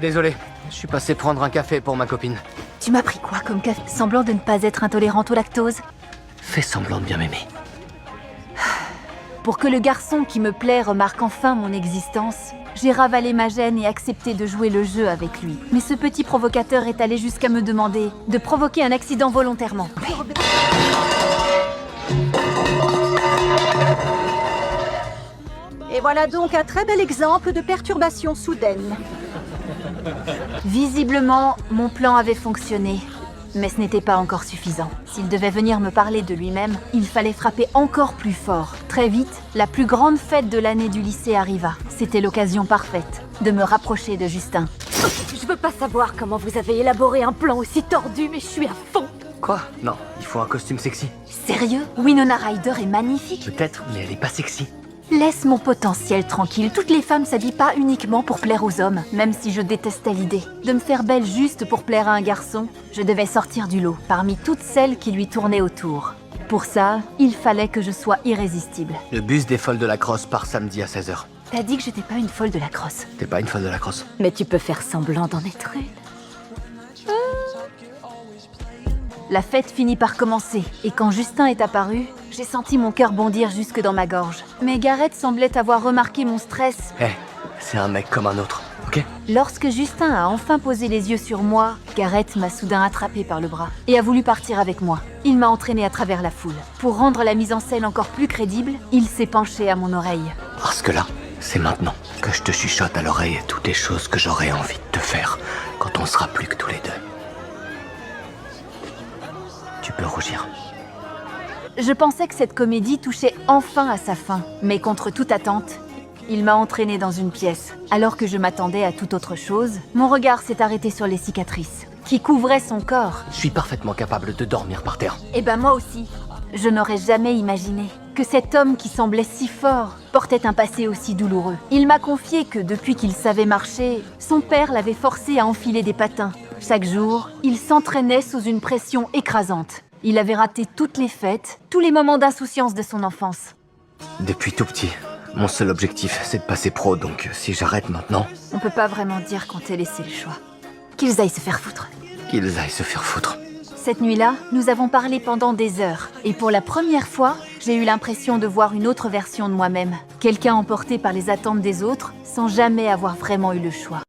Désolé, je suis passé prendre un café pour ma copine. Tu m'as pris quoi comme café? Semblant de ne pas être intolérante au lactose? Fais semblant de bien m'aimer. Pour que le garçon qui me plaît remarque enfin mon existence, j'ai ravalé ma gêne et accepté de jouer le jeu avec lui. Mais ce petit provocateur est allé jusqu'à me demander de provoquer un accident volontairement. Et voilà donc un très bel exemple de perturbation soudaine. Visiblement, mon plan avait fonctionné. Mais ce n'était pas encore suffisant. S'il devait venir me parler de lui-même, il fallait frapper encore plus fort. Très vite, la plus grande fête de l'année du lycée arriva. C'était l'occasion parfaite de me rapprocher de Justin. Je veux pas savoir comment vous avez élaboré un plan aussi tordu, mais je suis à fond. Quoi? Non, il faut un costume sexy. Sérieux? Winona Ryder est magnifique. Peut-être, mais elle est pas sexy. Laisse mon potentiel tranquille. Toutes les femmes s'habillent pas uniquement pour plaire aux hommes, même si je détestais l'idée. De me faire belle juste pour plaire à un garçon, je devais sortir du lot, parmi toutes celles qui lui tournaient autour. Pour ça, il fallait que je sois irrésistible. Le bus des folles de la crosse part samedi à 16h. T'as dit que j'étais pas une folle de la crosse. T'es pas une folle de la crosse. Mais tu peux faire semblant d'en être une. La fête finit par commencer, et quand Justin est apparu, j'ai senti mon cœur bondir jusque dans ma gorge. Mais Gareth semblait avoir remarqué mon stress. C'est un mec comme un autre, ok? Lorsque Justin a enfin posé les yeux sur moi, Gareth m'a soudain attrapé par le bras et a voulu partir avec moi. Il m'a entraîné à travers la foule. Pour rendre la mise en scène encore plus crédible, il s'est penché à mon oreille. Parce que là, c'est maintenant que je te chuchote à l'oreille toutes les choses que j'aurais envie de te faire quand on sera plus que tous les deux. Tu peux rougir. Je pensais que cette comédie touchait enfin à sa fin, mais contre toute attente, il m'a entraîné dans une pièce. Alors que je m'attendais à toute autre chose, mon regard s'est arrêté sur les cicatrices, qui couvraient son corps. Je suis parfaitement capable de dormir par terre. Eh ben moi aussi. Je n'aurais jamais imaginé que cet homme qui semblait si fort portait un passé aussi douloureux. Il m'a confié que depuis qu'il savait marcher, son père l'avait forcé à enfiler des patins. Chaque jour, il s'entraînait sous une pression écrasante. Il avait raté toutes les fêtes, tous les moments d'insouciance de son enfance. Depuis tout petit, mon seul objectif, c'est de passer pro, donc si j'arrête maintenant... On peut pas vraiment dire qu'on t'ait laissé le choix. Qu'ils aillent se faire foutre. Qu'ils aillent se faire foutre. Cette nuit-là, nous avons parlé pendant des heures. Et pour la première fois, j'ai eu l'impression de voir une autre version de moi-même. Quelqu'un emporté par les attentes des autres, sans jamais avoir vraiment eu le choix.